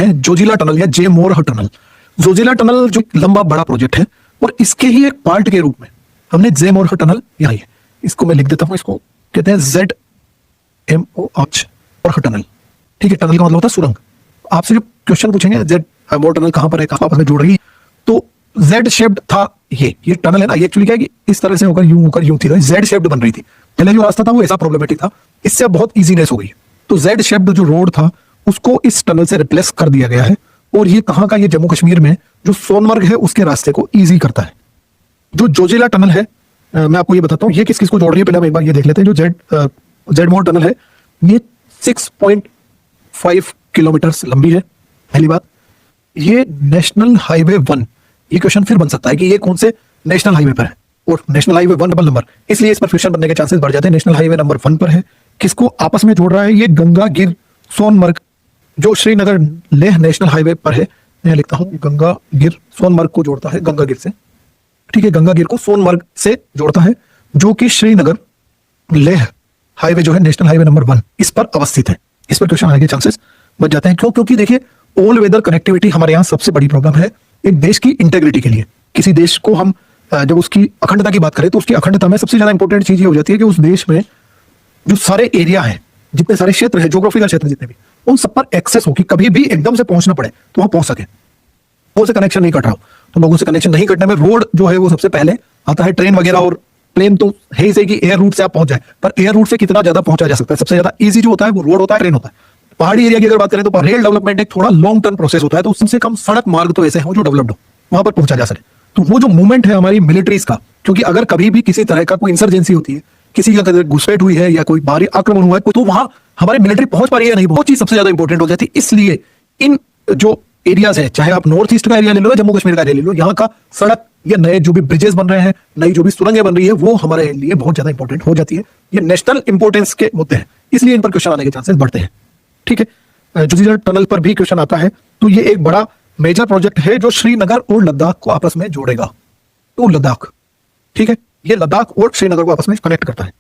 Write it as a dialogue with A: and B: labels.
A: हैं जोजिला टनल या जे मोर tunnel. Zoji La tunnel जो लंबा बड़ा प्रोजेक्ट है और इसके ही एक पार्ट के रूप में हमने जे मोर टनल यहाँ है, इसको मैं लिख देता हूँ, इसको कहते हैं ZMOH और टनल। ठीक है, टनल का मतलब होता है सुरंग। आपसे जो क्वेश्चन पूछेंगे जेड मोर टनल कहां पर है, कहां आपस में जुड़ रही है, तो जेड शेप्ड था ये टनल है ना, ये एक्चुअली क्या है कि इस तरह से होकर यूं थी, जेड शेप्ड बन रही थी। पहले जो रास्ता था वो ऐसा प्रॉब्लमेटिक था, इससे बहुत इजीनेस हो गई। तो जेड शेप्ड जो रोड था उसको इस टनल से रिप्लेस कर दिया गया है और ये कहां का, ये जम्मू कश्मीर में जो सोनमर्ग है उसके रास्ते को ईजी करता है। जो जोजिला टनल है मैं आपको ये बताता हूँ ये किस किस को जोड़ रही है, पहले हम एक बार ये देख लेते हैं। जो जेड मोर टनल है ये 6.5 किलोमीटर लंबी है। पहली बात, ये नेशनल हाईवे 1, ये क्वेश्चन फिर बन सकता है कि ये कौन से नेशनल हाईवे पर है, और नेशनल हाईवे 1 डबल नंबर, इसलिए इस पर क्वेश्चन बनने के चांसेस बढ़ जाते हैं। नेशनल हाईवे नंबर 1 पर है। किसको आपस में जोड़ रहा है, ये गंगा गिर सोनमर्ग जो श्रीनगर लेह नेशनल हाईवे पर है। मैं लिखता हूं गंगा गिर सोनमर्ग को जोड़ता है गंगा गिर से। ठीक है, गंगा गिर को सोनमर्ग से जोड़ता है जो कि श्रीनगर लेह हाईवे जो है नेशनल हाईवे नंबर 1 इस पर अवस्थित है। इस पर क्वेश्चन आने के चांसेस बच जाते हैं। क्यों? क्योंकि देखिए ऑल वेदर कनेक्टिविटी हमारे यहाँ सबसे बड़ी प्रॉब्लम है एक देश की इंटेग्रिटी के लिए। किसी देश को हम जब उसकी अखंडता की बात करें तो उसकी अखंडता में सबसे ज्यादा इंपॉर्टेंट चीज ये हो जाती है कि उस देश में जो सारे एरिया है, जितने सारे क्षेत्र है, ज्योग्राफिकल क्षेत्र जितने भी, उन सब पर एक्सेस हो कि कभी भी एकदम से पहुंचना पड़े तो वहां पहुंच सके। वो से कनेक्शन नहीं कट रहा हो तो लोगों से कनेक्शन नहीं कटने में रोड जो है वो सबसे पहले आता है। ट्रेन वगैरह और प्लेन तो है ही सही कि एयर रूट से आप पहुंच जाए, पर एयर रूट से कितना ज्यादा पहुंचा जा सकता है? सबसे ज्यादा इजी जो होता है वो रोड होता है, ट्रेन होता है। पहाड़ी एरिया की अगर बात करें तो रेल डेवलपमेंट एक थोड़ा लॉन्ग टर्म प्रोसेस होता है, तो उससे कम सड़क मार्ग तो ऐसे हो जो डेवलप्ड हो, वहां पर पहुंचा जा सके। तो वो जो मूवमेंट है हमारी मिलिट्रीज का, क्योंकि अगर कभी भी किसी तरह का कोई इंसर्जेंसी होती है, किसी का घुसपैठ हुई है या कोई बाहरी आक्रमण हुआ है, तो वहां हमारी मिलिट्री पहुंच पा रही है नहीं, बहुत चीज सबसे ज्यादा इंपॉर्टेंट हो जाती है। इसलिए इन जो एरियाज है, चाहे आप नॉर्थ ईस्ट का एरिया ले लो या जम्मू कश्मीर का एरिया ले लो, यहाँ का सड़क या नए जो भी ब्रिजेस बन रहे हैं, नई जो भी सुरंगें बन रही है, वो हमारे लिए बहुत ज्यादा इंपॉर्टेंट हो जाती है। ये नेशनल इंपॉर्टेंस के मुद्दे हैं, इसलिए इन पर क्वेश्चन आने के चांसेस बढ़ते हैं। ठीक है, जोजिला टनल पर भी क्वेश्चन आता है। तो ये एक बड़ा मेजर प्रोजेक्ट है जो श्रीनगर और लद्दाख को आपस में जोड़ेगा। तो लद्दाख, ठीक है, ये लद्दाख और श्रीनगर को आपस में कनेक्ट करता है।